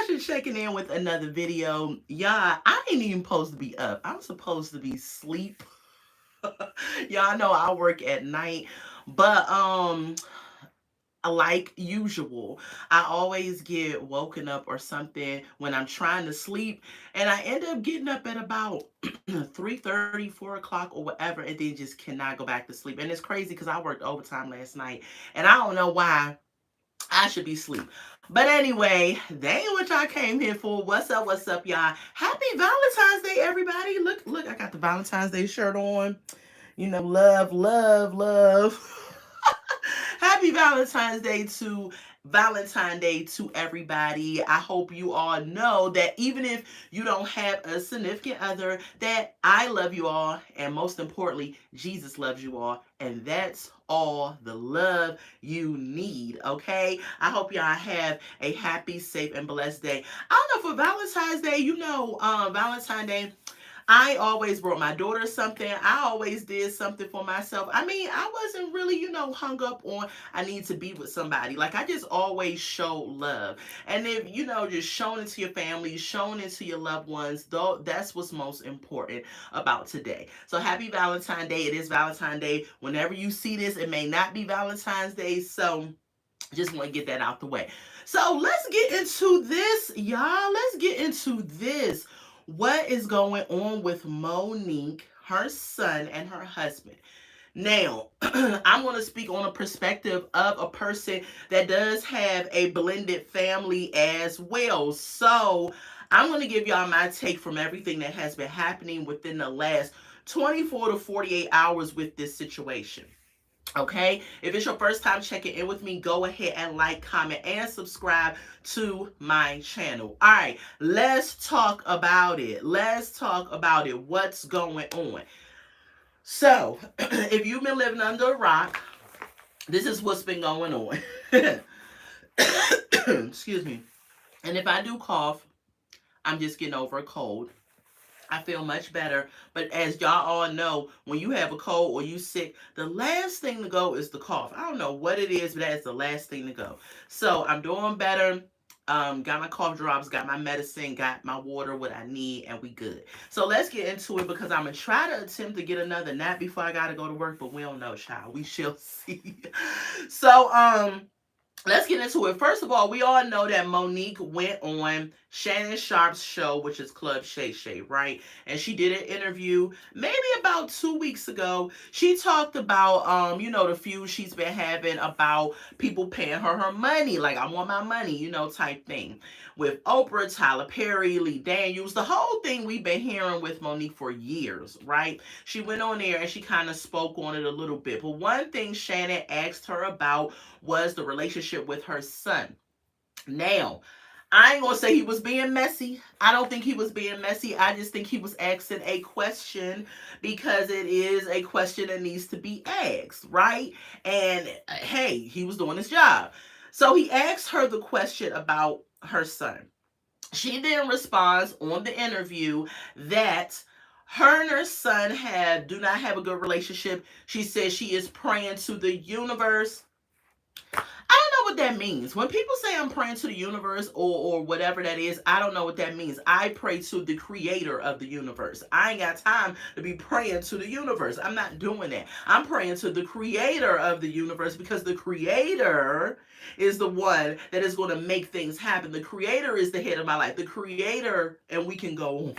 Tasha checking in with another video. Y'all, I ain't even supposed to be up. I'm supposed to be asleep. Y'all know I work at night. But like usual, I always get woken up or something when I'm trying to sleep, and I end up getting up at about 3:30, 4 o'clock, or whatever, and then just cannot go back to sleep. And it's crazy because I worked overtime last night, and I don't know why I should be asleep. But anyway, that ain't what y'all came here for. What's up, y'all? Happy Valentine's Day, everybody. Look, I got the Valentine's Day shirt on. You know, love. Happy Valentine's Day to everybody. I hope you all know that even if you don't have a significant other, that I love you all, and most importantly, Jesus loves you all, and that's all the love you need. Okay, I hope y'all have a happy, safe, and blessed day. I don't know, for Valentine's Day, Valentine's Day, I always brought my daughter something. I always did something for myself. I mean, I wasn't really, hung up on I need to be with somebody. Like, I just always show love. And if, just showing it to your family, showing it to your loved ones, though, that's what's most important about today. So happy Valentine's Day. It is Valentine's Day. Whenever you see this, it may not be Valentine's Day. So just want to get that out the way. So let's get into this, y'all. Let's get into this. What is going on with Monique, her son, and her husband? Now, I'm going to speak on a perspective of a person that does have a blended family as well. So I'm going to give y'all my take from everything that has been happening within the last 24 to 48 hours with this situation. Okay, if it's your first time checking in with me, go ahead and like, comment, and subscribe to my channel. All right, let's talk about it. What's going on? So, if you've been living under a rock, this is what's been going on. Excuse me. And if I do cough, I'm just getting over a cold. I feel much better. But as y'all all know, when you have a cold or you sick, the last thing to go is the cough. I don't know what it is, but that's the last thing to go. So I'm doing better. Got my cough drops, got my medicine, got my water, what I need, and we good. So let's get into it because I'm gonna try to attempt to get another nap before I gotta go to work, but we don't know, child. We shall see. So let's get into it. First of all, we all know that Monique went on Shannon Sharp's show, which is Club Shay Shay, right? And she did an interview maybe about 2 weeks ago. She talked about, the feud she's been having about people paying her money, like I want my money, type thing. With Oprah, Tyler Perry, Lee Daniels, the whole thing we've been hearing with Monique for years, right? She went on there and she kind of spoke on it a little bit. But one thing Shannon asked her about was the relationship with her son. Now, I ain't gonna say he was being messy. I don't think he was being messy. I just think he was asking a question because it is a question that needs to be asked, right? And hey, he was doing his job. So he asked her the question about her son. She then responds on the interview that her and her son do not have a good relationship. She says she is praying to the universe. I don't know what that means. When people say I'm praying to the universe or whatever that is, I don't know what that means. I pray to the creator of the universe. I ain't got time to be praying to the universe. I'm not doing that. I'm praying to the creator of the universe because the creator is the one that is going to make things happen. The creator is the head of my life. The creator, and we can go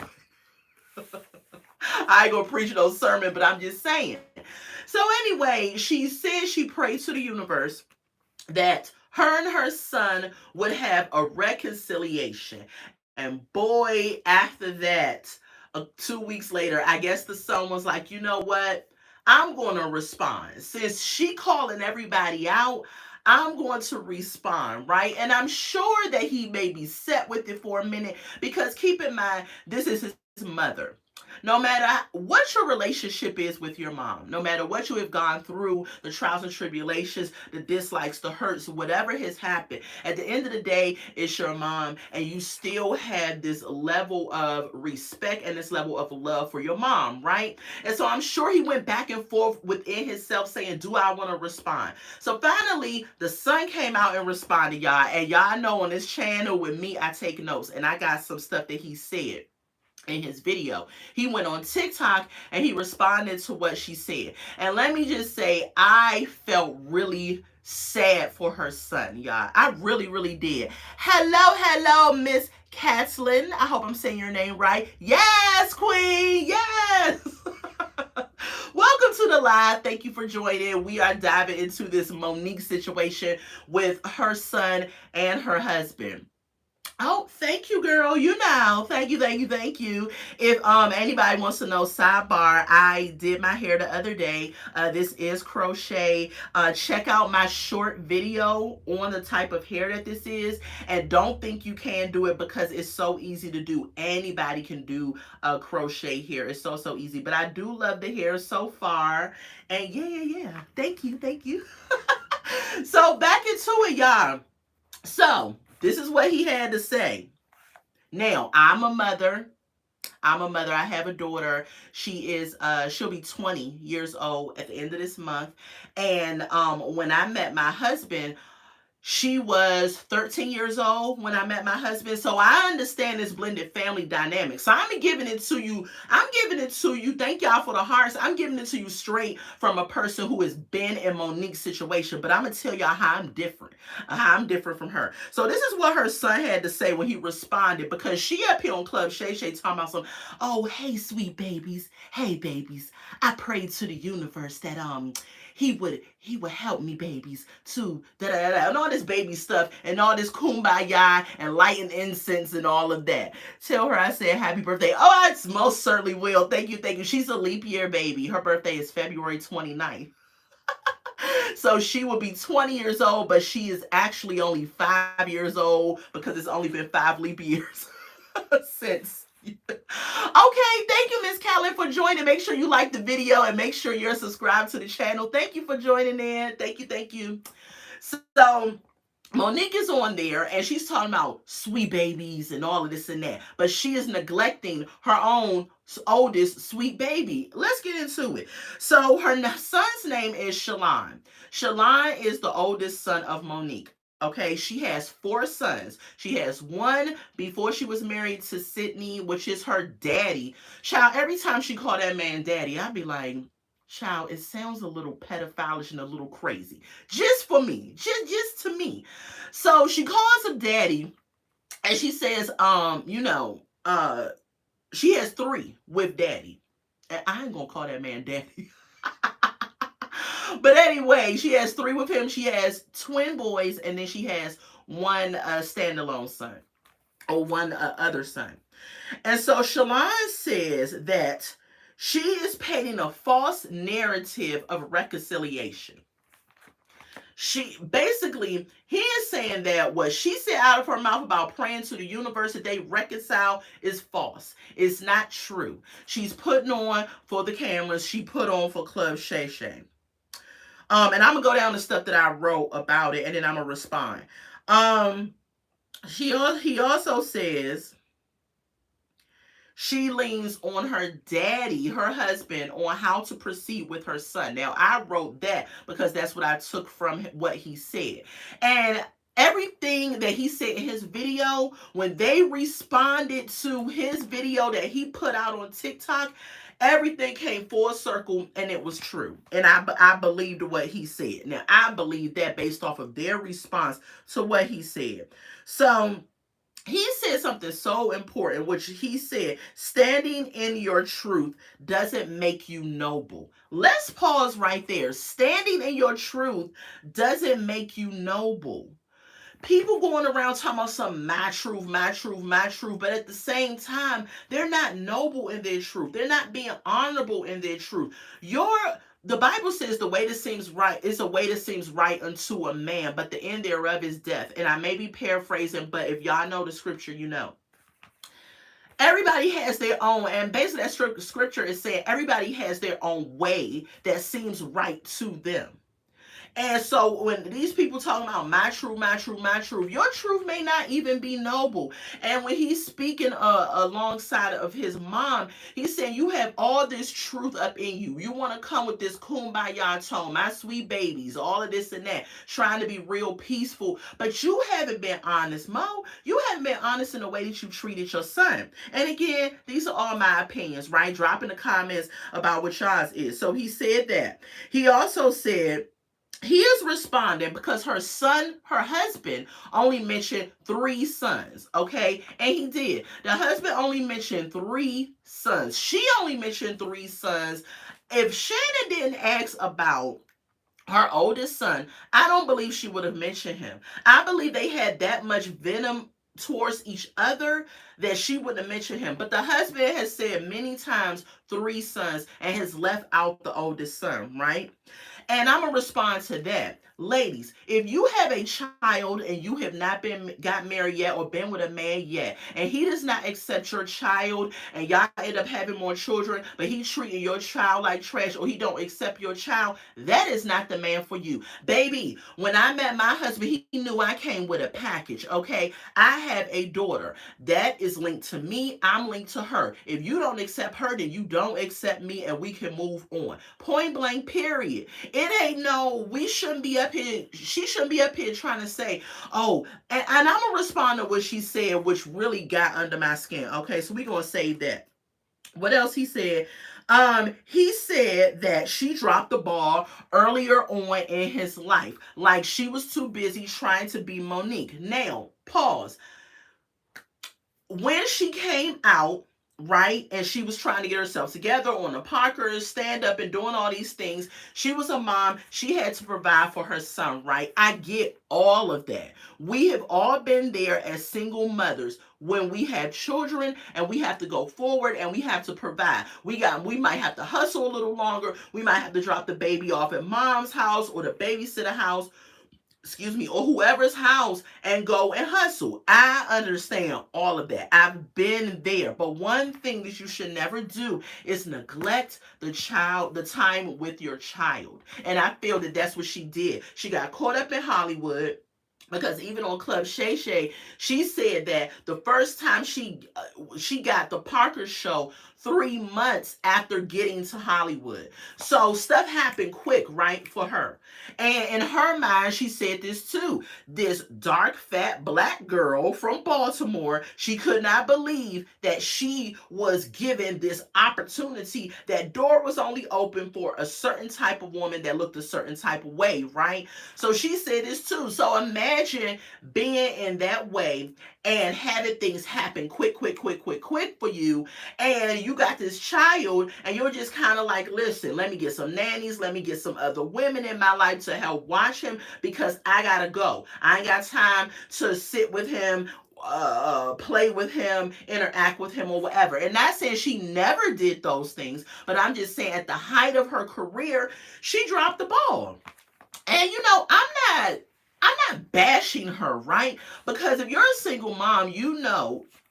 on. I ain't gonna preach no sermon, but I'm just saying. So anyway, she said she prayed to the universe that her and her son would have a reconciliation. And boy, after that, 2 weeks later, I guess the son was like, you know what? I'm going to respond. Since she calling everybody out, I'm going to respond, right? And I'm sure that he may be set with it for a minute because keep in mind, this is his mother. No matter what your relationship is with your mom, no matter what you have gone through, the trials and tribulations, the dislikes, the hurts, whatever has happened, at the end of the day, it's your mom, and you still have this level of respect and this level of love for your mom, right? And so I'm sure he went back and forth within himself saying, do I want to respond? So finally, the son came out and responded, y'all. And y'all know on this channel with me, I take notes, and I got some stuff that he said in his video. He went on TikTok and he responded to what she said. And let me just say, I felt really sad for her son, y'all. I really, really did. Hello, Miss Catlin. I hope I'm saying your name right. Yes, Queen. Yes. Welcome to the live. Thank you for joining. We are diving into this Monique situation with her son and her husband. Oh, thank you, girl. You know, thank you. If anybody wants to know, sidebar, I did my hair the other day. This is crochet. Check out my short video on the type of hair that this is, and don't think you can do it because it's so easy to do. Anybody can do crochet hair. It's so easy. But I do love the hair so far, and yeah. Thank you. So back into it, y'all. So this is what he had to say. Now, I'm a mother. I have a daughter. She'll be 20 years old at the end of this month. And when I met my husband, she was 13 years old when I met my husband. So I understand this blended family dynamic. So I'm giving it to you. Thank y'all for the hearts. I'm giving it to you straight from a person who has been in Monique's situation. But I'm going to tell y'all how I'm different. How I'm different from her. So this is what her son had to say when he responded. Because she up here on Club Shay Shay talking about some, oh, hey, sweet babies. Hey, babies. I prayed to the universe that he would help me, babies, to and all this baby stuff and all this kumbaya and lighting incense and all of that. Tell her I said happy birthday. Oh, I most certainly will. Thank you. She's a leap year baby. Her birthday is February 29th. So she will be 20 years old, but she is actually only 5 years old because it's only been 5 leap years since. Okay, thank you, Miss Callan, for joining. Make sure you like the video and make sure you're subscribed to the channel. Thank you for joining in. Thank you. So Monique is on there and she's talking about sweet babies and all of this and that, but she is neglecting her own oldest sweet baby. Let's get into it. So her son's name is Shalon. Shalon is the oldest son of Monique. Okay, she has 4 sons. She has one before she was married to Sydney, which is her daddy. Child, every time she called that man daddy, I'd be like, child, it sounds a little pedophilish and a little crazy. Just for me. Just to me. So she calls him daddy, and she says, she has 3 with daddy. And I ain't gonna call that man daddy. But anyway, she has 3 with him. She has twin boys, and then she has one standalone son, or one other son. And so Shalon says that she is painting a false narrative of reconciliation. He is saying that what she said out of her mouth about praying to the universe that they reconcile is false. It's not true. She's putting on for the cameras. She put on for Club Shay Shay. And I'm going to go down the stuff that I wrote about it, and then I'm going to respond. He also says she leans on her daddy, her husband, on how to proceed with her son. Now, I wrote that because that's what I took from what he said. And everything that he said in his video, when they responded to his video that he put out on TikTok, everything came full circle and it was true. And I believed what he said. Now, I believe that based off of their response to what he said. So he said something so important, which he said, standing in your truth doesn't make you noble. Let's pause right there. Standing in your truth doesn't make you noble. People going around talking about some my truth, but at the same time, they're not noble in their truth. They're not being honorable in their truth. The Bible says the way that seems right is a way that seems right unto a man, but the end thereof is death. And I may be paraphrasing, but if y'all know the scripture, you know. Everybody has their own, and basically that scripture is saying everybody has their own way that seems right to them. And so when these people talking about my truth, my truth, my truth, your truth may not even be noble. And when he's speaking alongside of his mom, he's saying you have all this truth up in you. You want to come with this kumbaya tone, my sweet babies, all of this and that, trying to be real peaceful. But you haven't been honest, Mo. You haven't been honest in the way that you treated your son. And again, these are all my opinions, right? Drop in the comments about what y'all's is. So he said that. He also said, he is responding because her husband only mentioned three sons, okay? And he did. The husband only mentioned three sons. She only mentioned three sons. If Shannon didn't ask about her oldest son, I don't believe she would have mentioned him. I believe they had that much venom towards each other that she wouldn't have mentioned him. But the husband has said many times three sons and has left out the oldest son, right? And I'm gonna respond to that. Ladies, if you have a child and you have not been got married yet or been with a man yet, and he does not accept your child, and y'all end up having more children, but he treating your child like trash, or he don't accept your child, that is not the man for you. Baby, when I met my husband, he knew I came with a package, okay? I have a daughter that is linked to me. I'm linked to her. If you don't accept her, then you don't accept me, and we can move on. Point blank, period. It ain't no, we shouldn't be up here, she shouldn't be up here trying to say, oh, and I'm gonna respond to what she said, which really got under my skin. Okay, so we're gonna save that. What else he said? He said that she dropped the ball earlier on in his life, like she was too busy trying to be Monique. Now, pause. When she came out, right, and she was trying to get herself together on the Parkers, stand up and doing all these things, she was a mom. She had to provide for her son, right? I get all of that. We have all been there as single mothers when we have children and we have to go forward and we have to provide. We might have to hustle a little longer. We might have to drop the baby off at mom's house or the babysitter house, or whoever's house, and go and hustle. I understand all of that. I've been there. But one thing that you should never do is neglect the time with your child. And I feel that that's what she did. She got caught up in Hollywood. Because even on Club Shay Shay, she said that the first time she got the Parker show 3 months after getting to Hollywood. So stuff happened quick, right, for her. And in her mind, she said this too. This dark, fat, black girl from Baltimore, she could not believe that she was given this opportunity. That door was only open for a certain type of woman that looked a certain type of way, right? So she said this too. So imagine being in that way and having things happen quick for you, and you got this child, and you're just kind of like, listen, let me get some nannies, let me get some other women in my life to help watch him because I gotta go. I ain't got time to sit with him, play with him, interact with him, or whatever. And not saying she never did those things, but I'm just saying at the height of her career, she dropped the ball. And I'm not bashing her, right? Because if you're a single mom,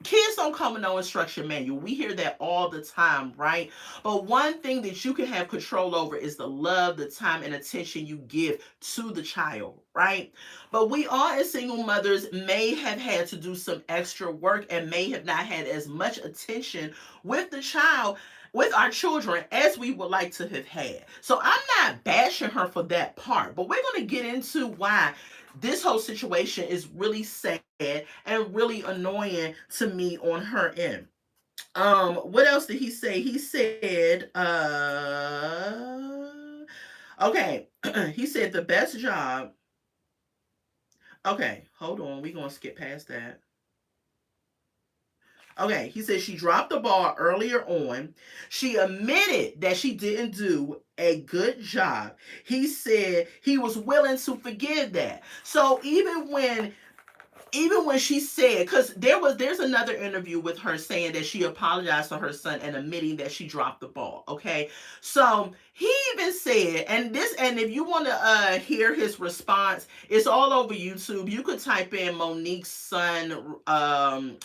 kids don't come with no instruction manual. We hear that all the time, right? But one thing that you can have control over is the love, the time, and attention you give to the child, right? But we all as single mothers may have had to do some extra work and may have not had as much attention with the child, with our children, as we would like to have had. So I'm not bashing her for that part, but we're going to get into why this whole situation is really sad and really annoying to me on her end. What else did he say? He said, okay, he said the best job. Okay, hold on. We're going to skip past that. Okay, he said she dropped the ball earlier on. She admitted that she didn't do a good job. He said he was willing to forgive that. So even when she said, because there's another interview with her saying that she apologized to her son and admitting that she dropped the ball. Okay, so He even said, and if you want to hear his response, it's all over YouTube. You could type in Monique's son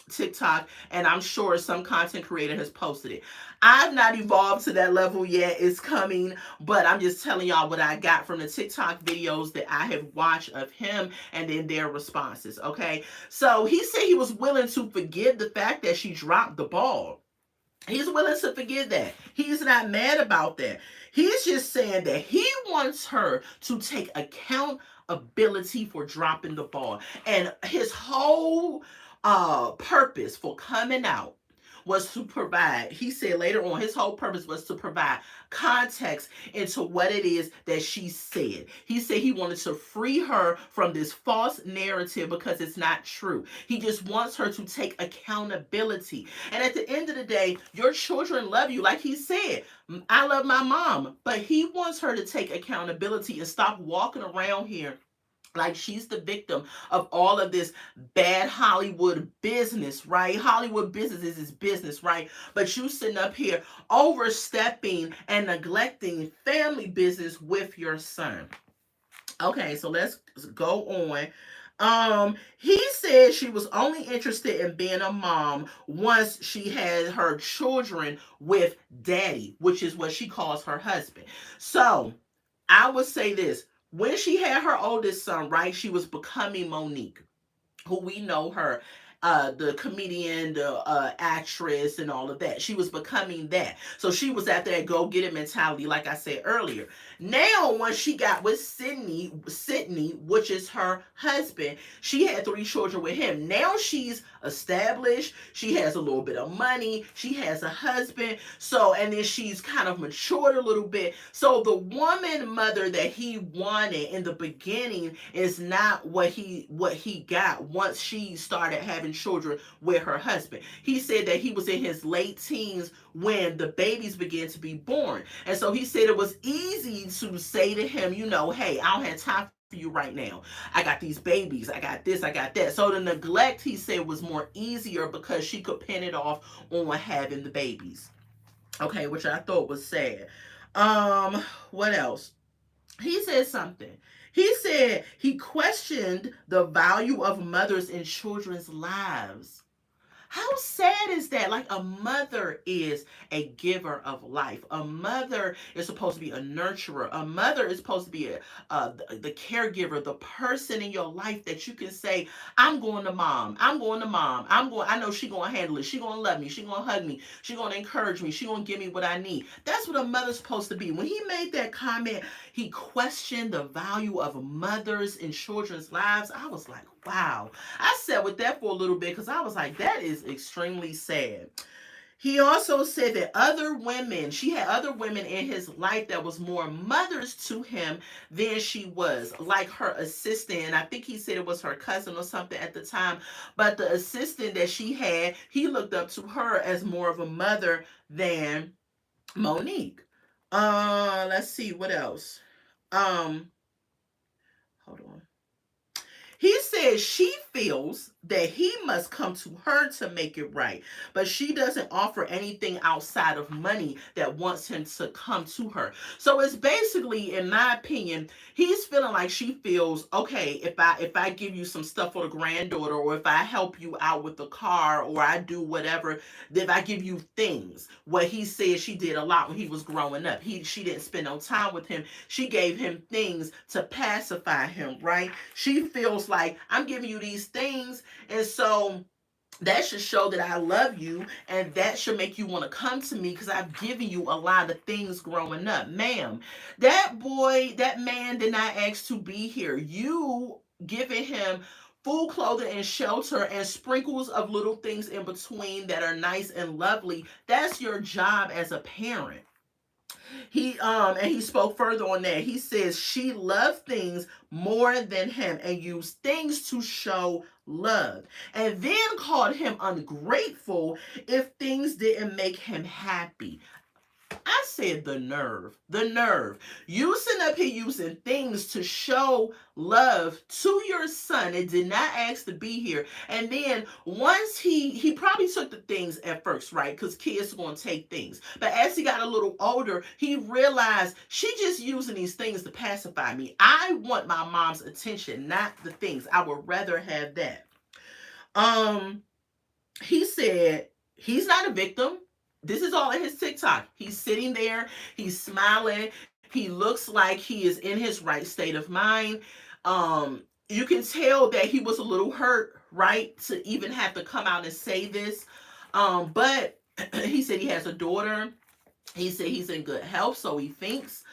TikTok, and I'm sure some content creator has posted it. I've not evolved to that level yet. It's coming, but I'm just telling y'all what I got from the TikTok videos that I have watched of him and then their responses. Okay, so he said he was willing to forgive the fact that she dropped the ball. He's willing to forgive that. He's not mad about that. He's just saying that he wants her to take accountability for dropping the ball. And his whole purpose for coming out was to provide, he said later on, his whole purpose was to provide context into what it is that she said. He said he wanted to free her from this false narrative because it's not true. He just wants her to take accountability. And at the end of the day, your children love you. Like he said, I love my mom, but he wants her to take accountability and stop walking around here like she's the victim of all of this bad Hollywood business, right? Hollywood business is his business, right? But you sitting up here overstepping and neglecting family business with your son. Okay, so let's go on. He said she was only interested in being a mom once she had her children with daddy, which is what she calls her husband. So I would say this: when she had her oldest son, right, she was becoming Monique, who we know her, the comedian, the actress, and all of that. She was becoming that. So she was at that go get it mentality, like I said earlier. Now, once she got with Sydney, which is her husband, she had 3 children with him. Now she's established. She has a little bit of money. She has a husband. So, and then she's kind of matured a little bit. So the woman mother that he wanted in the beginning is not what he got once she started having children with her husband. He said that he was in his late teens when the babies began to be born. And so he said it was easy to say to him, you know, hey, I don't have time for you right now. I got these babies. I got this. I got that. So the neglect, he said, was more easier because she could pin it off on having the babies. Okay, which I thought was sad. What else? He said something. He said he questioned the value of mothers in children's lives. How sad is that? Like, a mother is a giver of life. A mother is supposed to be a nurturer. A mother is supposed to be the caregiver, the person in your life that you can say, I'm going to mom. I'm going to mom. I know she going to handle it. She going to love me. She going to hug me. She going to encourage me. She going to give me what I need. That's what a mother's supposed to be. When he made that comment, he questioned the value of mothers in children's lives. I was like, wow. I sat with that for a little bit because I was like, that is extremely sad. He also said that she had other women in his life that was more mothers to him than she was, like her assistant. I think he said it was her cousin or something at the time. But the assistant that she had, he looked up to her as more of a mother than Monique. Let's see what else. Hold on. He says she feels that he must come to her to make it right, but she doesn't offer anything outside of money that wants him to come to her. So it's basically, in my opinion, he's feeling like she feels, okay, if I give you some stuff for the granddaughter, or if I help you out with the car, or I do whatever, if I give you things. What he said she did a lot when he was growing up. She didn't spend no time with him. She gave him things to pacify him, right? She feels like, I'm giving you these things, and so that should show that I love you, and that should make you want to come to me because I've given you a lot of things growing up. Ma'am, that man did not ask to be here. You giving him food, clothing, and shelter, and sprinkles of little things in between that are nice and lovely. That's your job as a parent. He spoke further on that. He says she loved things more than him and used things to show love, and then called him ungrateful if things didn't make him happy. I said the nerve, the nerve. You sitting up here using things to show love to your son and did not ask to be here. And then once he probably took the things at first, right? Because kids are gonna take things. But as he got a little older, he realized she just using these things to pacify me. I want my mom's attention, not the things. I would rather have that. Um, he said he's not a victim. This is all in his TikTok. He's sitting there, he's smiling, he looks like he is in his right state of mind. You can tell that he was a little hurt, right, to even have to come out and say this. But he said he has a daughter. He said he's in good health, so he thinks.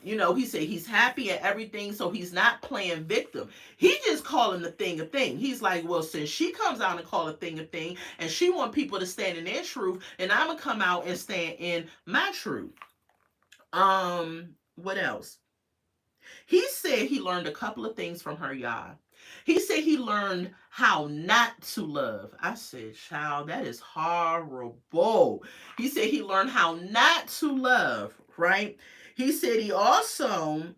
He said he's happy and everything, so he's not playing victim. He just calling the thing a thing. He's like, well, since she comes out and call a thing a thing, and she want people to stand in their truth, then I'm gonna come out and stand in my truth. What else? He said he learned a couple of things from her, y'all. He said he learned how not to love. I said, child, that is horrible. He said he learned how not to love, right? He said he also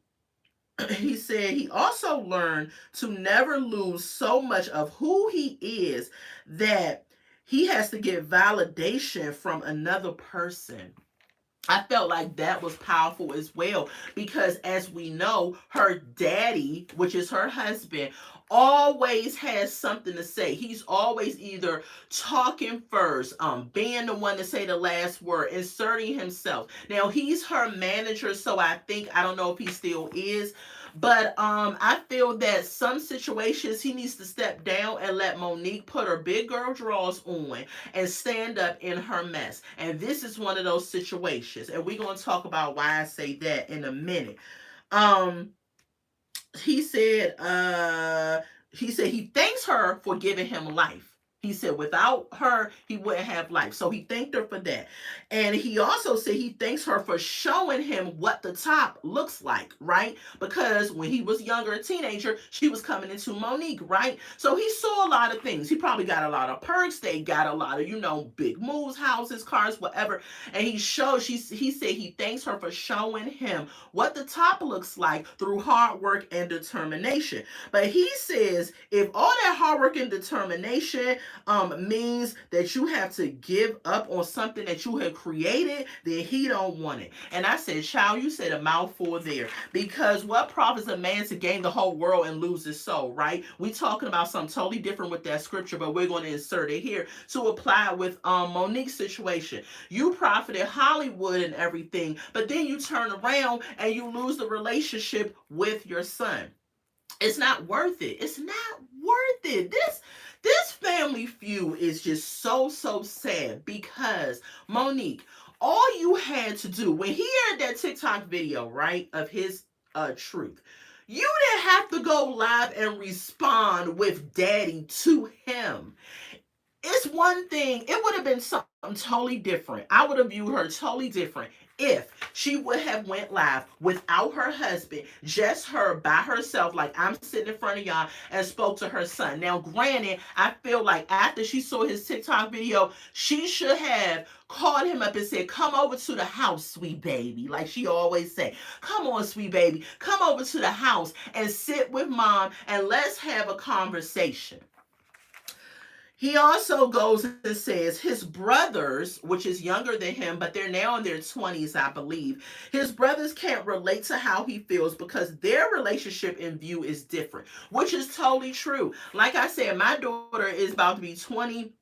learned to never lose so much of who he is that he has to get validation from another person. I felt like that was powerful as well because, as we know, her daddy, which is her husband, always has something to say. He's always either talking first, being the one to say the last word, inserting himself. Now he's her manager, so I don't know if he still is, but I feel that some situations he needs to step down and let Monique put her big girl drawers on and stand up in her mess. And this is one of those situations. And we're going to talk about why I say that in a minute. Um, he said, he thanks her for giving him life. He said without her, he wouldn't have life. So he thanked her for that. And he also said he thanks her for showing him what the top looks like, right? Because when he was younger, a teenager, she was coming into Monique, right? So he saw a lot of things. He probably got a lot of perks. They got a lot of, big moves, houses, cars, whatever. And he said he thanks her for showing him what the top looks like through hard work and determination. But he says if all that hard work and determination means that you have to give up on something that you have created, then he don't want it. And I said, child, you said a mouthful there. Because what profits a man to gain the whole world and lose his soul, right? We talking about something totally different with that scripture, but we're going to insert it here to apply it with Monique's situation. You profited Hollywood and everything, but then you turn around and you lose the relationship with your son. It's not worth it. It's not worth it. This family feud is just so sad because Monique, all you had to do when he aired that TikTok video, right, of his truth, you didn't have to go live and respond with daddy to him. It's one thing, it would have been something totally different. I would have viewed her totally different if she would have went live without her husband, just her by herself, like I'm sitting in front of y'all, and spoke to her son. Now, granted, I feel like after she saw his TikTok video, she should have called him up and said, come over to the house, sweet baby. Like she always say, come on, sweet baby, come over to the house and sit with mom and let's have a conversation. He also goes and says his brothers, which is younger than him, but they're now in their 20s, I believe. His brothers can't relate to how he feels because their relationship in view is different, which is totally true. Like I said, my daughter is about to be 20.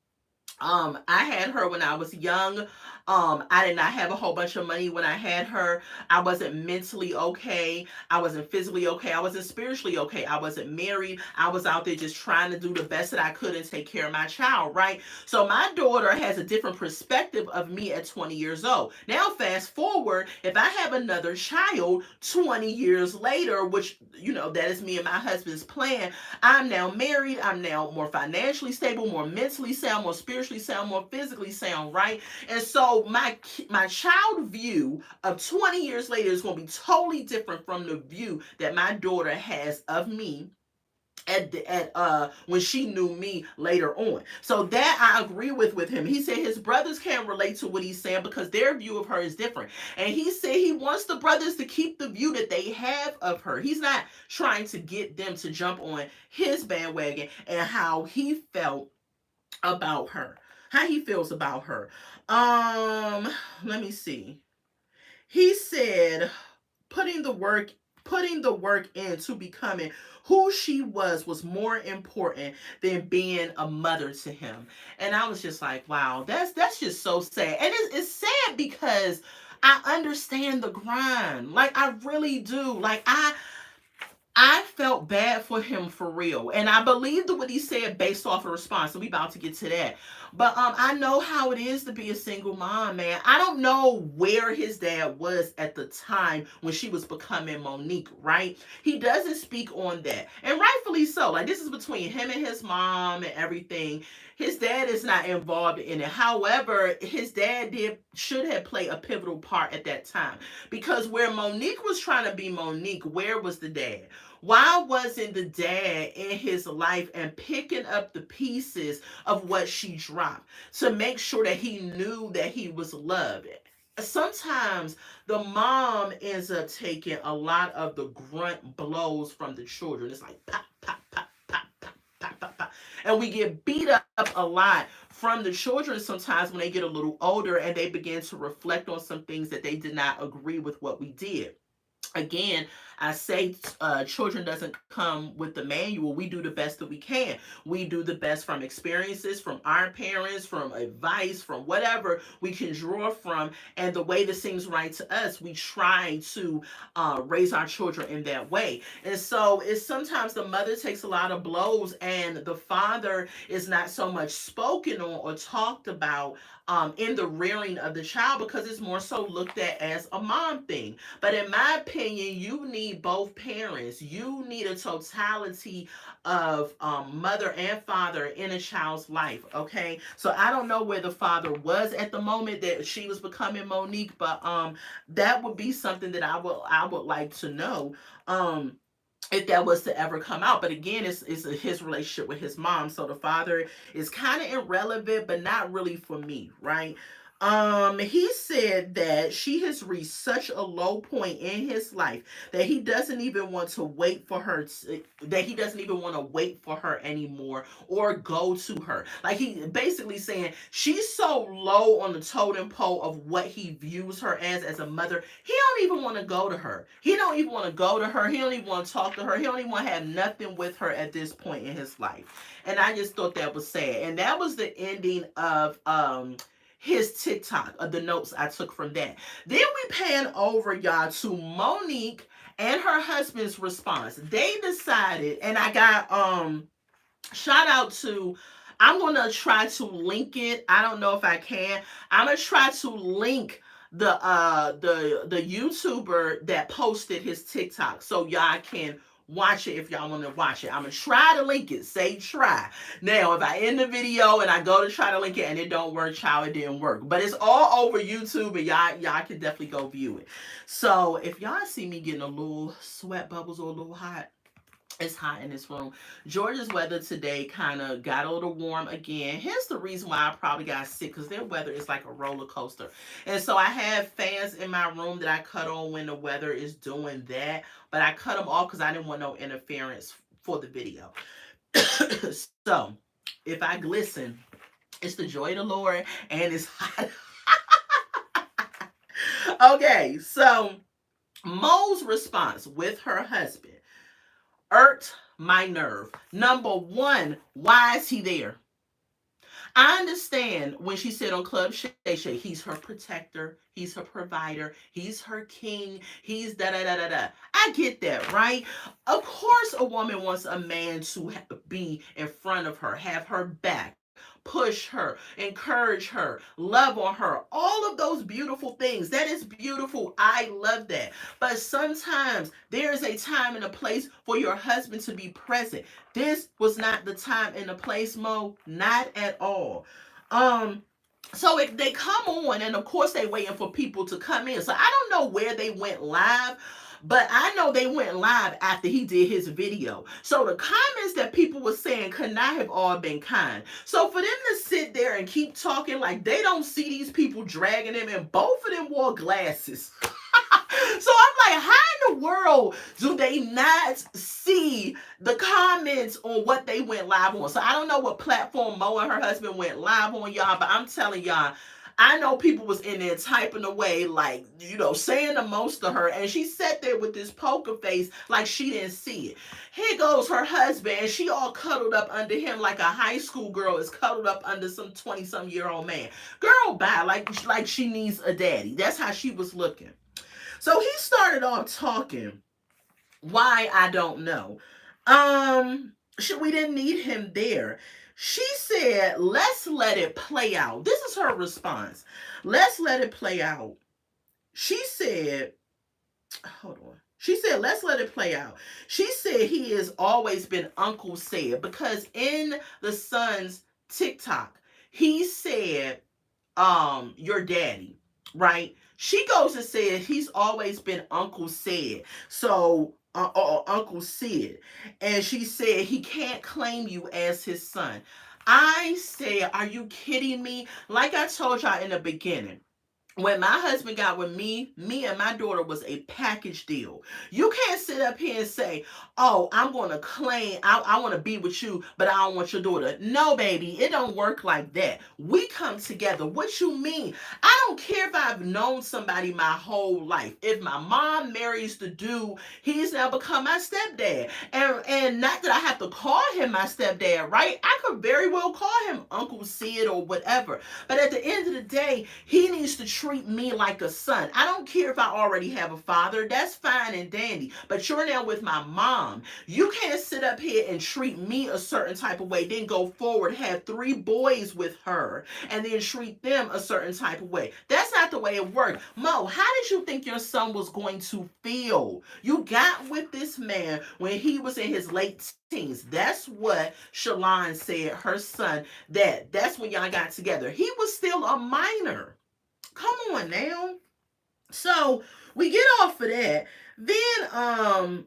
I had her when I was young. I did not have a whole bunch of money when I had her. I wasn't mentally okay. I wasn't physically okay. I wasn't spiritually okay. I wasn't married. I was out there just trying to do the best that I could and take care of my child, right? So my daughter has a different perspective of me at 20 years old. Now, fast forward, if I have another child 20 years later, which, that is me and my husband's plan, I'm now married. I'm now more financially stable, more mentally sound, more spiritually sound, more physically sound, right? And so my child view of 20 years later is going to be totally different from the view that my daughter has of me at when she knew me later on. So that I agree with him. He said his brothers can't relate to what he's saying because their view of her is different. And he said he wants the brothers to keep the view that they have of her. He's not trying to get them to jump on his bandwagon and how he felt about her. How he feels about her. Let me see. He said putting the work putting the work into becoming who she was more important than being a mother to him. And I was just like, wow, that's just so sad. And it's sad because I understand the grind. Like I really do. Like I felt bad for him for real. And I believed what he said based off a response. So we about to get to that. But I know how it is to be a single mom, man. I don't know where his dad was at the time when she was becoming Monique, right? He doesn't speak on that. And rightfully so. Like this is between him and his mom and everything. His dad is not involved in it. However, his dad should have played a pivotal part at that time. Because where Monique was trying to be Monique, where was the dad? Why wasn't the dad in his life and picking up the pieces of what she dropped to make sure that he knew that he was loved? Sometimes the mom ends up taking a lot of the grunt blows from the children. It's like pop, pop, pop, pop, pop, pop, pop, pop. And we get beat up a lot from the children sometimes when they get a little older and they begin to reflect on some things that they did not agree with what we did. Again, I say children doesn't come with the manual. We do the best that we can. We do the best from experiences, from our parents, from advice, from whatever we can draw from. And the way that seems right to us, we try to raise our children in that way. And so it's sometimes the mother takes a lot of blows and the father is not so much spoken on or talked about in the rearing of the child because it's more so looked at as a mom thing. But in my opinion, you need both parents. You need a totality of mother and father in a child's life. Okay, so I don't know where the father was at the moment that she was becoming Monique, but that would be something that I would like to know. If that was to ever come out. But again, it's his relationship with his mom. So the father is kind of irrelevant, but not really for me, right? He said that she has reached such a low point in his life that he doesn't even want to wait for her that he doesn't even want to wait for her anymore or go to her. Like he basically saying she's so low on the totem pole of what he views her as a mother. He don't even want to go to her. He don't even want to go to her. He don't even want to talk to her. He don't even want to have nothing with her at this point in his life. And I just thought that was sad. And that was the ending of his TikTok, of the notes I took from that. Then we pan over, y'all, to Monique and her husband's response. They decided, and I got shout out to, I'm gonna try to link it. I don't know if I can. I'm gonna try to link the YouTuber that posted his TikTok so y'all can watch it if y'all want to watch it. I'm gonna try to link it. Say try. Now, if I end the video and I go to try to link it and it don't work, child, it didn't work. But it's all over YouTube and y'all can definitely go view it. So if y'all see me getting a little sweat bubbles or a little hot, it's hot in this room. Georgia's weather today kind of got a little warm again. Here's the reason why I probably got sick, because their weather is like a roller coaster. And so I have fans in my room that I cut on when the weather is doing that. But I cut them off because I didn't want no interference for the video. So if I glisten, it's the joy of the Lord and it's hot. Okay, so Mo's response with her husband irked my nerve. Number one, why is he there? I understand when she said on Club Shay Shay, he's her protector, he's her provider, he's her king, he's da da da da da. I get that, right? Of course, a woman wants a man to be in front of her, have her back, push her, encourage her, love on her, all of those beautiful things. That is beautiful. I love that. But sometimes there is a time and a place for your husband to be present. This was not the time and the place, Mo. Not at all. So they come on, and of course they waiting for people to come in. So I don't know where they went live, But I know they went live after he did his video. So the comments that people were saying could not have all been kind. So for them to sit there and keep talking like they don't see these people dragging them, and both of them wore glasses. So I'm like, how in the world do they not see the comments on what they went live on? So I don't know what platform Mo and her husband went live on, y'all, but I'm telling y'all, I know people was in there typing away, like, saying the most to her, and she sat there with this poker face like she didn't see it. Here goes her husband, and she all cuddled up under him like a high school girl is cuddled up under some 20-some-year-old man. Girl, bye, like she needs a daddy. That's how she was looking. So he started off talking. Why, I don't know. We didn't need him there. She said, let's let it play out. This is her response. Let's let it play out. She said, hold on. She said, let's let it play out. She said he has always been Uncle Said, because in the son's TikTok, he said, your daddy, right? She goes and says he's always been Uncle Said. So, Uncle Sid. And she said he can't claim you as his son. I said, are you kidding me? Like I told y'all in the beginning, when my husband got with me and my daughter was a package deal. You can't sit up here and say, oh, I'm going to claim, I want to be with you, but I don't want your daughter. No, baby, it don't work like that. We come together. What you mean? I don't care if I've known somebody my whole life. If my mom marries the dude, he's now become my stepdad. And not that I have to call him my stepdad, right? I could very well call him Uncle Sid or whatever. But at the end of the day, he needs to treat me like a son. I don't care if I already have a father. That's fine and dandy. But you're now with my mom. You can't sit up here and treat me a certain type of way, then go forward, have 3 boys with her, and then treat them a certain type of way. That's not the way it worked. Mo, how did you think your son was going to feel? You got with this man when he was in his late teens. That's what Shalon said, her son, that's when y'all got together. He was still a minor. Come on now. So we get off of that. Then,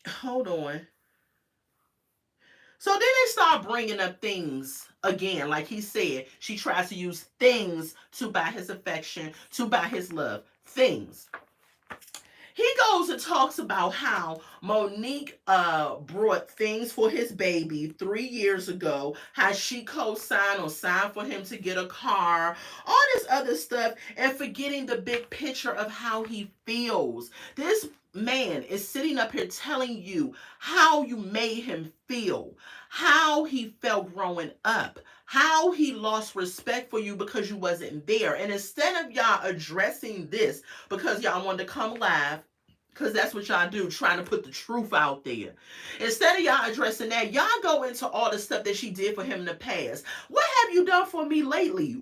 hold on. So then they start bringing up things again. Like he said, she tries to use things to buy his affection, to buy his love. Things. He goes and talks about how Monique brought things for his baby 3 years ago, how she co-signed or signed for him to get a car, all this other stuff, and forgetting the big picture of how he feels. This man is sitting up here telling you how you made him feel, how he felt growing up, how he lost respect for you because you wasn't there. And instead of y'all addressing this because y'all wanted to come live, because that's what y'all do, trying to put the truth out there. Instead of y'all addressing that, y'all go into all the stuff that she did for him in the past. What have you done for me lately?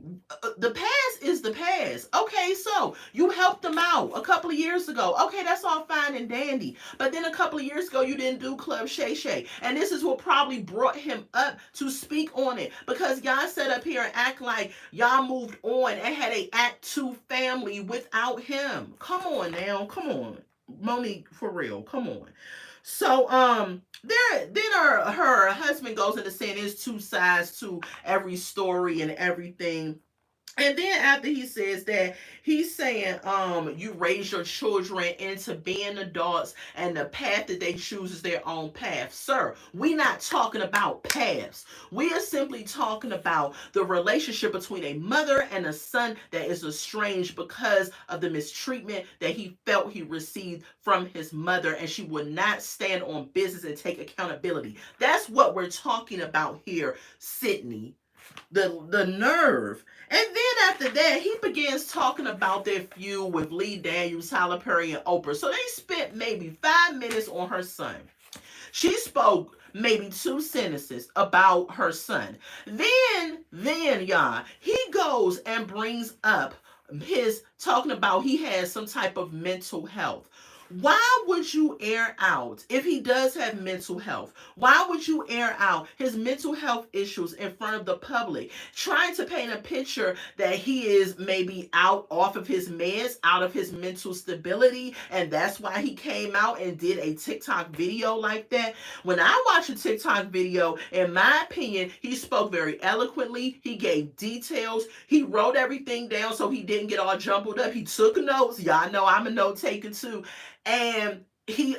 The past is the past. Okay, so you helped him out a couple of years ago. Okay, that's all fine and dandy. But then a couple of years ago, you didn't do Club Shay Shay. And this is what probably brought him up to speak on it. Because y'all sat up here and act like y'all moved on and had a Act 2 family without him. Come on now, come on. Monique, for real, come on. So then her husband goes into saying there's 2 sides to every story and everything. And then after he says that, he's saying, you raise your children into being adults, and the path that they choose is their own path. Sir, we're not talking about paths. We are simply talking about the relationship between a mother and a son that is estranged because of the mistreatment that he felt he received from his mother, and she would not stand on business and take accountability. That's what we're talking about here, Sydney. The nerve. And then after that, he begins talking about their feud with Lee Daniels, Tyler Perry, and Oprah. So they spent maybe 5 minutes on her son. She spoke maybe 2 sentences about her son. Then y'all, he goes and brings up his talking about he has some type of mental health. why would you air out, if he does have mental health, why would you air out his mental health issues in front of the public, trying to paint a picture that he is maybe out off of his meds, out of his mental stability, and that's why he came out and did a TikTok video like that? When I watch a TikTok video, in my opinion, he spoke very eloquently, he gave details, he wrote everything down so he didn't get all jumbled up, he took notes. Y'all know I'm a note taker too. And he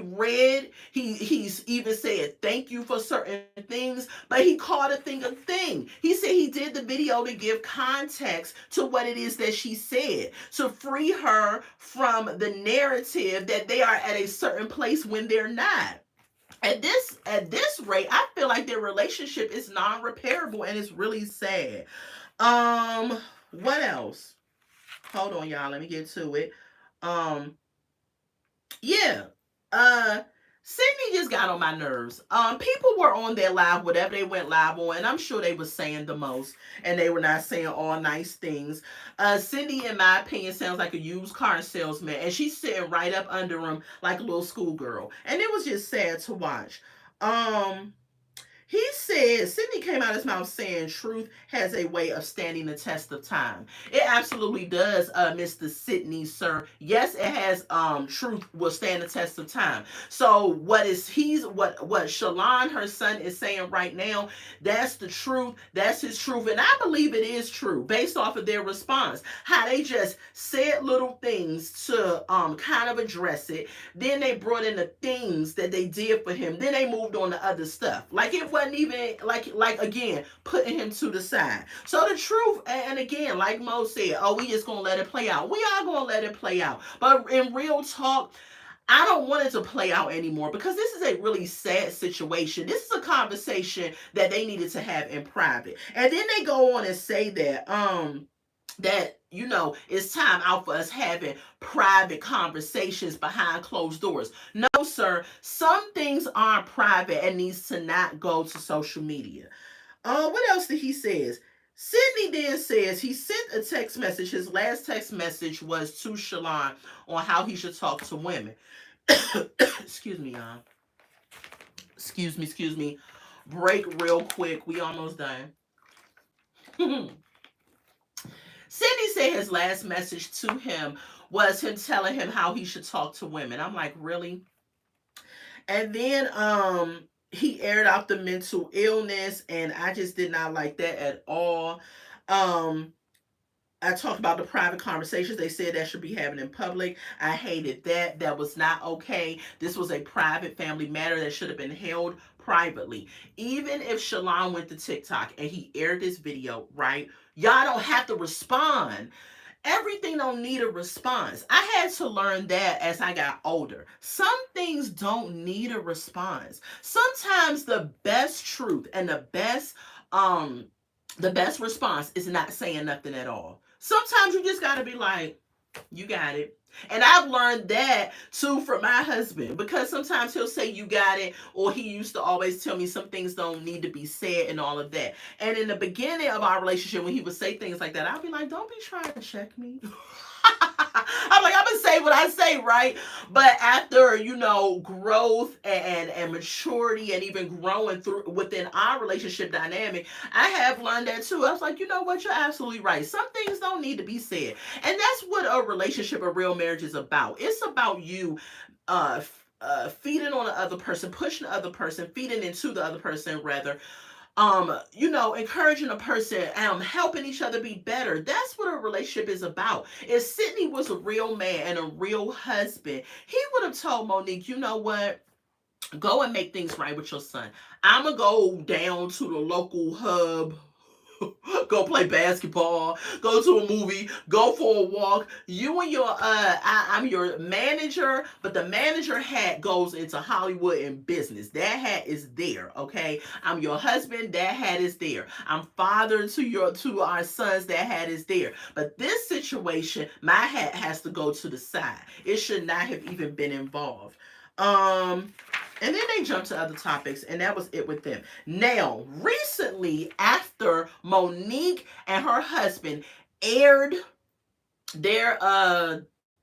read, he's even said thank you for certain things, but he called a thing a thing. He said he did the video to give context to what it is that she said, to free her from the narrative that they are at a certain place when they're not. At this rate, I feel like their relationship is non-repairable, and it's really sad. What else? Hold on, y'all, let me get to it. um yeah. Uh Sydney just got on my nerves. People were on their live, whatever they went live on, and I'm sure they were saying the most, and they were not saying all nice things. Cindy, in my opinion, sounds like a used car salesman, and she's sitting right up under him like a little schoolgirl. And it was just sad to watch. Um, he said, Sydney came out of his mouth saying truth has a way of standing the test of time. It absolutely does, Mr. Sydney, sir. Yes, it has, truth will stand the test of time. So what Shalon, her son, is saying right now, that's the truth. That's his truth. And I believe it is true based off of their response. How they just said little things to kind of address it. Then they brought in the things that they did for him. Then they moved on to other stuff. Like it wasn't even like again putting him to the side. So the truth, and again, like Mo said, oh, we just gonna let it play out. We are gonna let it play out. But in real talk, I don't want it to play out anymore, because this is a really sad situation. This is a conversation that they needed to have in private. And then they go on and say that it's time out for us having private conversations behind closed doors. No, sir. Some things aren't private and needs to not go to social media. What else did he says? Sydney then says he sent a text message. His last text message was to Shalon on how he should talk to women. Excuse me, y'all. Excuse me. Break real quick. We almost done. Cindy said his last message to him was him telling him how he should talk to women. I'm like, really? And then he aired out the mental illness, and I just did not like that at all. I talked about the private conversations they said that should be having in public. I hated that. That was not okay. This was a private family matter that should have been held privately. Even if Shalon went to TikTok and he aired this video, right? Y'all don't have to respond. Everything don't need a response. I had to learn that as I got older. Some things don't need a response. Sometimes the best truth and the best response is not saying nothing at all. Sometimes you just gotta be like, you got it. And I've learned that too from my husband, because sometimes he'll say you got it, or he used to always tell me some things don't need to be said and all of that. And in the beginning of our relationship, when he would say things like that, I'd be like, don't be trying to check me. I'm like, I'm gonna say what I say, right? But after growth and maturity, and even growing through within our relationship dynamic, I have learned that too. I was like, you know what, you're absolutely right. Some things don't need to be said, and that's what a relationship, a real marriage, is about. It's about you feeding on the other person, pushing the other person, feeding into the other person, rather, encouraging a person, helping each other be better. That's what a relationship is about. If Sydney was a real man and a real husband, he would have told Monique, you know what? Go and make things right with your son. I'm going to go down to the local hub, go play basketball, go to a movie, go for a walk. You and I'm your manager, but the manager hat goes into Hollywood and business. That hat is there, okay? I'm your husband, that hat is there. I'm father to our sons, that hat is there. But this situation, my hat has to go to the side. It should not have even been involved. And then they jumped to other topics, and that was it with them. Now, recently, after Monique and her husband aired their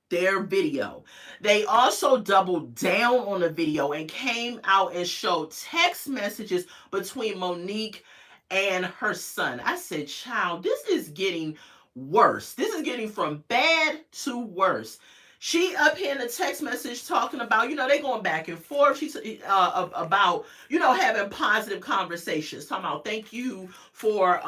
their video. They also doubled down on the video and came out and showed text messages between Monique and her son. I said, child, this is getting worse. This is getting from bad to worse. She up here in the text message talking about, they going back and forth. She's about, having positive conversations. Talking about, thank you for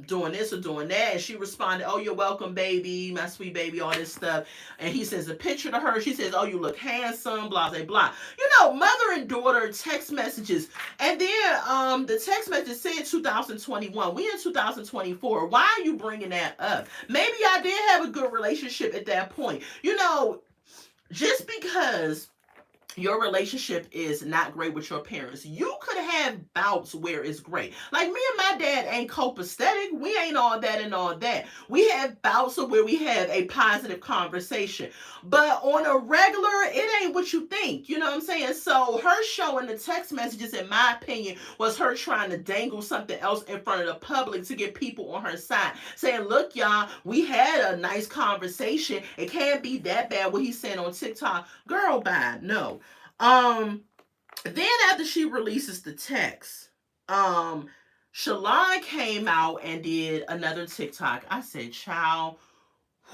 doing this or doing that. And she responded, oh, you're welcome, baby, my sweet baby, all this stuff. And he sends a picture to her. She says, oh, you look handsome, blah, blah, blah. Mother and daughter text messages. And then the text message said 2021. We in 2024. Why are you bringing that up? Maybe I did have a good relationship at that point. Just because your relationship is not great with your parents, you could have bouts where it's great. Like me and my dad ain't copacetic. We ain't all that and all that. We have bouts of where we have a positive conversation. But on a regular, it ain't what you think. You know what I'm saying? So her showing the text messages, in my opinion, was her trying to dangle something else in front of the public to get people on her side. Saying, look, y'all, we had a nice conversation. It can't be that bad what he's saying on TikTok. Girl, bye. No. Then after she releases the text, Shalon came out and did another TikTok. I said, child,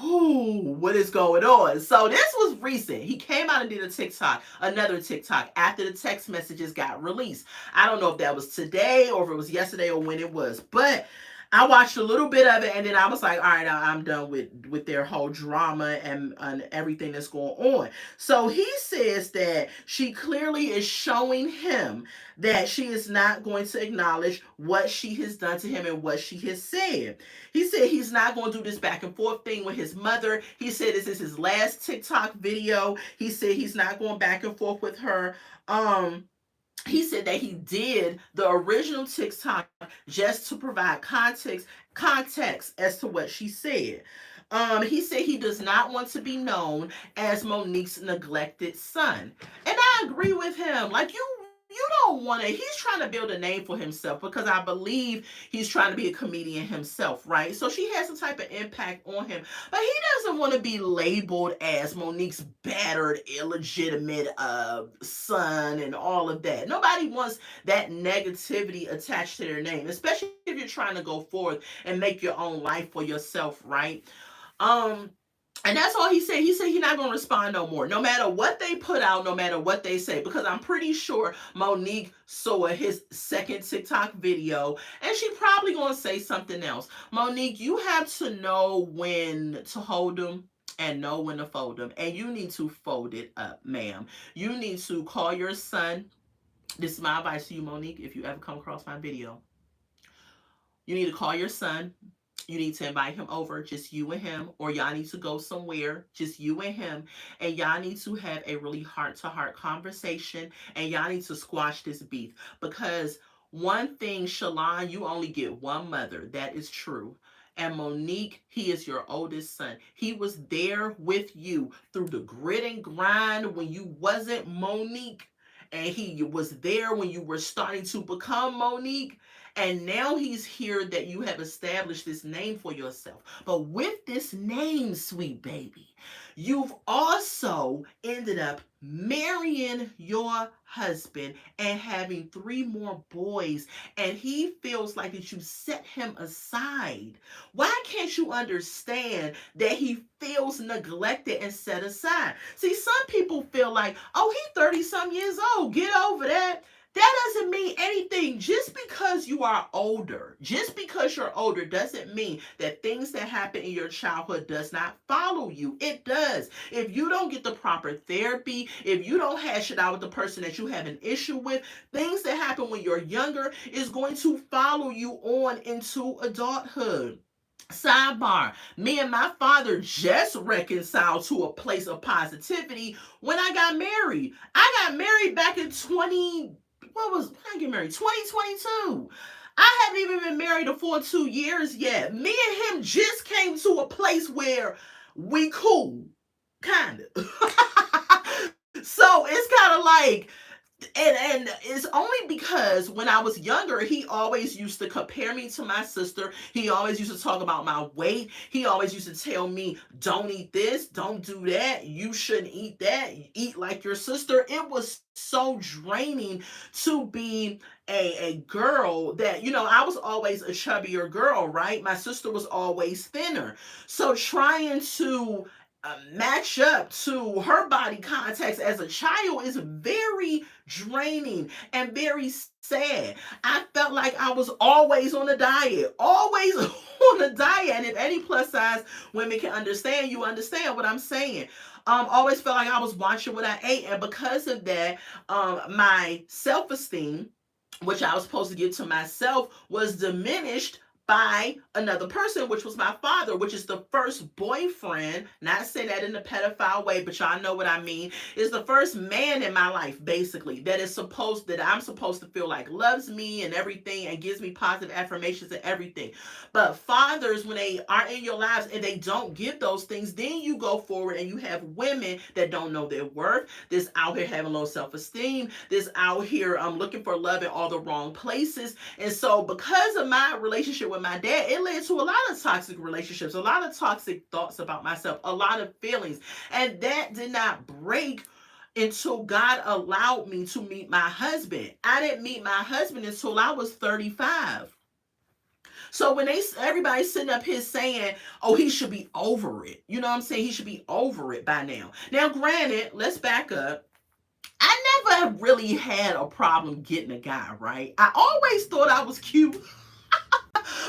what is going on? So this was recent. He came out and did a TikTok, another TikTok, after the text messages got released. I don't know if that was today or if it was yesterday or when it was, but I watched a little bit of it and then I was like, all right, I'm done with their whole drama and everything that's going on. So he says that she clearly is showing him that she is not going to acknowledge what she has done to him and what she has said. He said he's not going to do this back and forth thing with his mother. He said this is his last TikTok video. He said he's not going back and forth with her. He said that he did the original TikTok just to provide context as to what she said. He said he does not want to be known as Monique's neglected son. And I agree with him. Like, you don't want to, he's trying to build a name for himself because I believe he's trying to be a comedian himself, right? So she has some type of impact on him. But he doesn't want to be labeled as Monique's battered, illegitimate son and all of that. Nobody wants that negativity attached to their name, especially if you're trying to go forth and make your own life for yourself, right? And that's all he said. He said he's not going to respond no more, no matter what they put out, no matter what they say, because I'm pretty sure Monique saw his second TikTok video and she probably going to say something else. Monique, you have to know when to hold them and know when to fold them. And you need to fold it up, ma'am. You need to call your son. This is my advice to you, Monique, if you ever come across my video. You need to call your son. You need to invite him over, just you and him, or y'all need to go somewhere, just you and him, and y'all need to have a really heart-to-heart conversation, and y'all need to squash this beef. Because one thing, Shalon, you only get one mother. That is true. And Monique, he is your oldest son. He was there with you through the grit and grind when you wasn't Monique. And he was there when you were starting to become Monique. And now he's here that you have established this name for yourself. But with this name, sweet baby, you've also ended up marrying your husband and having 3 more boys. And he feels like that you set him aside. Why can't you understand that he feels neglected and set aside? See, some people feel like, oh, he's 30 some years old. Get over that. That doesn't mean anything. Just because you are older, just because you're older doesn't mean that things that happen in your childhood does not follow you. It does. If you don't get the proper therapy, if you don't hash it out with the person that you have an issue with, things that happen when you're younger is going to follow you on into adulthood. Sidebar, me and my father just reconciled to a place of positivity when I got married. I got married back in when did I get married? 2022. I haven't even been married for 2 years yet. Me and him just came to a place where we cool. Kind of. So it's kind of like And it's only because when I was younger, he always used to compare me to my sister. He always used to talk about my weight. He always used to tell me, don't eat this, don't do that, you shouldn't eat that, eat like your sister. It was so draining to be a girl that, I was always a chubbier girl, right? My sister was always thinner. So trying to match up to her body context as a child is very draining and very sad. I felt like I was always on a diet, always on a diet. And if any plus size women can understand, you understand what I'm saying. Always felt like I was watching what I ate, and because of that, my self-esteem, which I was supposed to give to myself, was diminished by another person, which was my father, which is the first boyfriend. Not saying that in a pedophile way, but y'all know what I mean. Is the first man in my life, basically, that I'm supposed to feel like loves me and everything and gives me positive affirmations and everything. But fathers, when they are in your lives and they don't give those things, then you go forward and you have women that don't know their worth, this out here having low self-esteem, this out here looking for love in all the wrong places. And so because of my relationship with my dad, it led to a lot of toxic relationships, a lot of toxic thoughts about myself, a lot of feelings. And that did not break until God allowed me to meet my husband. I didn't meet my husband until I was 35. So when everybody's sitting up here saying, "Oh, he should be over it," you know what I'm saying? He should be over it by now. Now, granted, let's back up. I never really had a problem getting a guy, right? I always thought I was cute.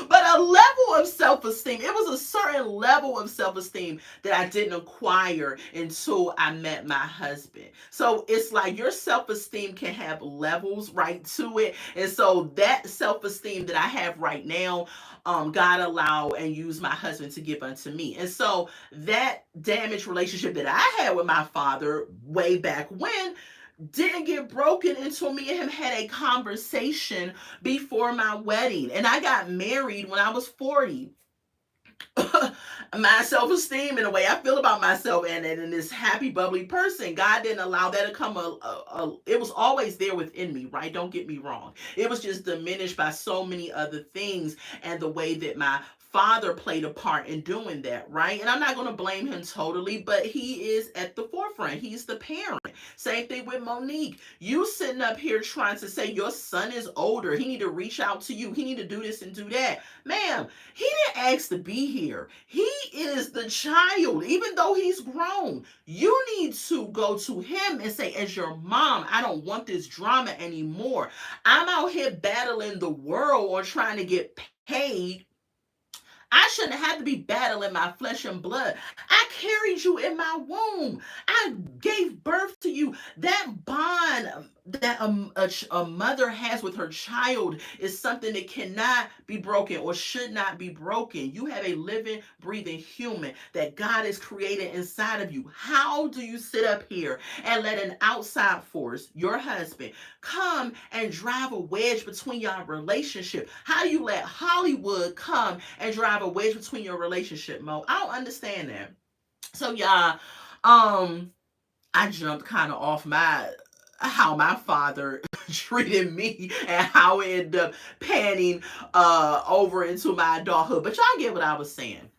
But a level of self-esteem, it was a certain level of self-esteem that I didn't acquire until I met my husband. So it's like your self-esteem can have levels right to it. And so that self-esteem that I have right now, God allowed and used my husband to give unto me. And so that damaged relationship that I had with my father way back when didn't get broken until me and him had a conversation before my wedding. And I got married when I was 40. My self-esteem and the way I feel about myself and this happy bubbly person, God didn't allow that to come it was always there within me, right? Don't get me wrong. It was just diminished by so many other things and the way that my father played a part in doing that, right? And I'm not going to blame him totally, but he is at the forefront. He's the parent. Same thing with Monique. You sitting up here trying to say your son is older, he need to reach out to you, he need to do this and do that. Ma'am, he didn't ask to be here. He is the child, even though he's grown. You need to go to him and say, as your mom, I don't want this drama anymore. I'm out here battling the world or trying to get paid. I shouldn't have to be battling my flesh and blood. I carried you in my womb. I gave birth to you. That bond that a mother has with her child is something that cannot be broken or should not be broken. You have a living, breathing human that God has created inside of you. How do you sit up here and let an outside force, your husband, come and drive a wedge between your relationship? How do you let Hollywood come and drive a wedge between your relationship, Mo? I don't understand that. So y'all, I jumped kind of off my how my father treated me and how it ended up panning over into my adulthood. But y'all get what I was saying.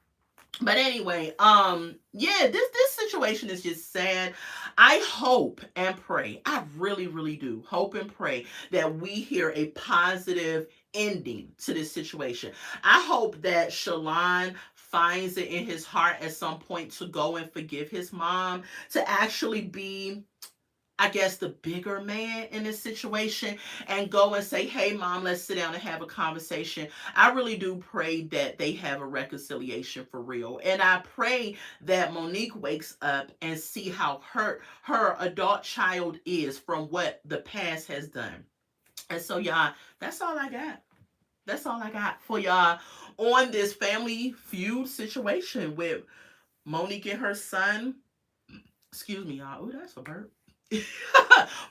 But anyway, yeah, this situation is just sad. I hope and pray, I really, really do hope and pray that we hear a positive ending to this situation. I hope that Shalon finds it in his heart at some point to go and forgive his mom, to actually be, I guess, the bigger man in this situation and go and say, "Hey, mom, let's sit down and have a conversation." I really do pray that they have a reconciliation for real. And I pray that Monique wakes up and see how hurt her adult child is from what the past has done. And so, y'all, that's all I got. That's all I got for y'all on this family feud situation with Monique and her son. Excuse me, y'all. Oh, that's a burp.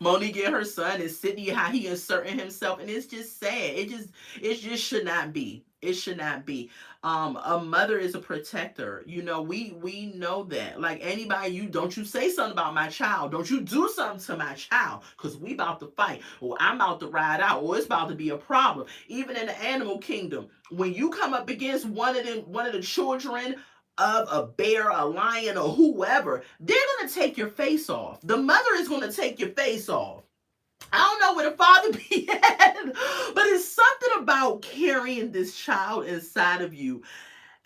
Monique and her son is sitting how he inserting himself, and it's just sad. It just should not be. It should not be. A mother is a protector. You know, we know that. Like anybody, you don't you say something about my child. Don't you do something to my child, because we about to fight, or I'm about to ride out, or it's about to be a problem. Even in the animal kingdom, when you come up against one of the children of a bear, a lion, or whoever, they're going to take your face off. The mother is going to take your face off. I don't know where the father be at, but it's something about carrying this child inside of you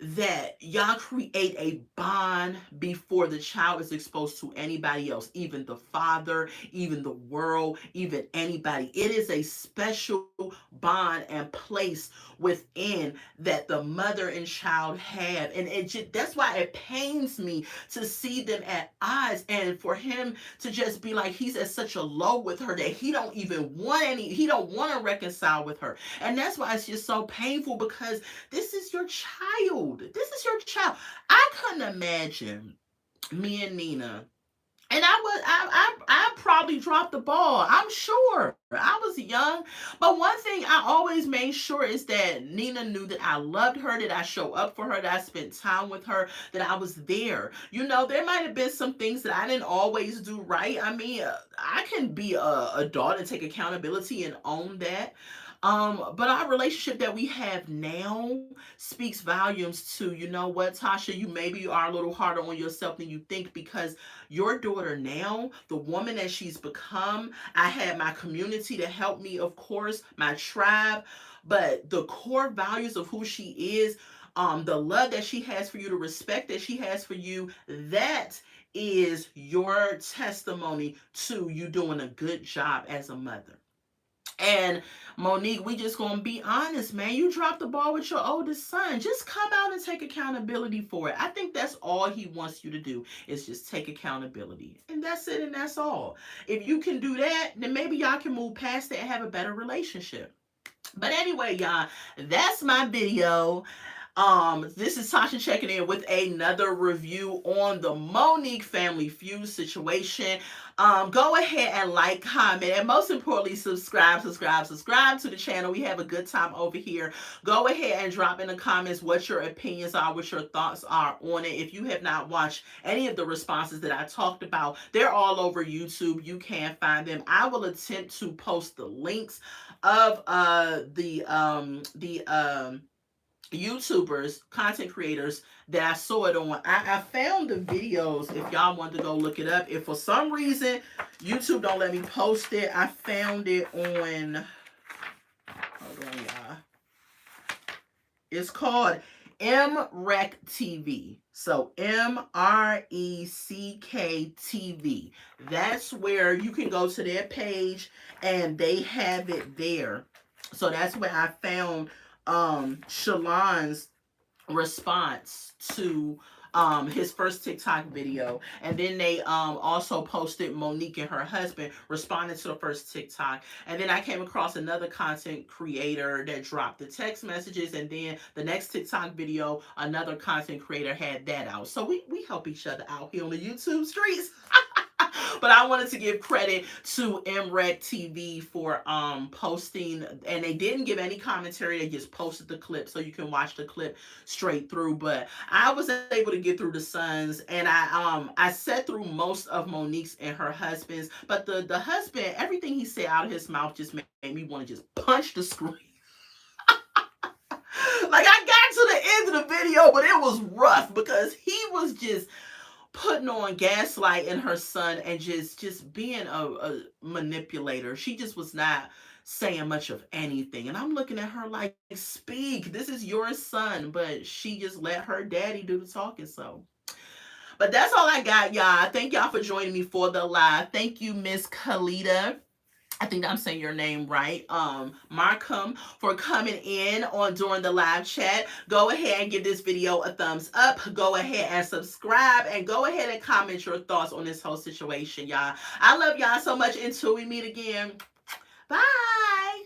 that y'all create a bond before the child is exposed to anybody else, even the father, even the world, even anybody. It is a special bond and place within that the mother and child have. And that's why it pains me to see them at odds, and for him to just be like he's at such a low with her that he don't want to reconcile with her. And that's why it's just so painful, because this is your child. This is your child. I couldn't imagine me and Nina. And I probably dropped the ball. I'm sure. I was young. But one thing I always made sure is that Nina knew that I loved her, that I show up for her, that I spent time with her, that I was there. You know, there might have been some things that I didn't always do right. I mean, I can be a adult and take accountability and own that. But our relationship that we have now speaks volumes to, you know what, Tasha, you maybe are a little harder on yourself than you think, because your daughter now, the woman that she's become, I had my community to help me, of course, my tribe, but the core values of who she is, the love that she has for you, the respect that she has for you, that is your testimony to you doing a good job as a mother. And Monique, we just gonna be honest, man. You dropped the ball with your oldest son. Just come out and take accountability for it. I think that's all he wants you to do, is just take accountability. And that's it, and that's all. If you can do that, then maybe y'all can move past it and have a better relationship. But anyway, y'all, that's my video. This is Tasha checking in with another review on the Monique Family Feud situation. Go ahead and like, comment, and most importantly, subscribe to the channel. We have a good time over here. Go ahead and drop in the comments what your opinions are, what your thoughts are on it. If you have not watched any of the responses that I talked about, they're all over YouTube. You can find them. I will attempt to post the links of the YouTubers, content creators that I saw it on. I found the videos if y'all want to go look it up. If for some reason YouTube don't let me post it, I found it on, hold on y'all. It's called MREC TV. So MRECK TV. That's where you can go to their page and they have it there. So that's where I found Shalon's response to his first TikTok video. And then they also posted Monique and her husband responding to the first TikTok. And then I came across another content creator that dropped the text messages, and then the next TikTok video, another content creator had that out. So we help each other out here on the YouTube streets. But I wanted to give credit to MREC TV for posting, and they didn't give any commentary. They just posted the clip so you can watch the clip straight through. But I was able to get through the sons, and I sat through most of Monique's and her husband's. But the husband, everything he said out of his mouth just made me want to just punch the screen. Like, I got to the end of the video, but it was rough because he was just putting on gaslighting her son and just being a manipulator. She just was not saying much of anything. And I'm looking at her like, speak. This is your son. But she just let her daddy do the talking. So, but that's all I got, y'all. Thank y'all for joining me for the live. Thank you, Miss Khalida. I think I'm saying your name right. Markham, for coming in on during the live chat. Go ahead and give this video a thumbs up. Go ahead and subscribe, and go ahead and comment your thoughts on this whole situation, y'all. I love y'all so much. Until we meet again. Bye.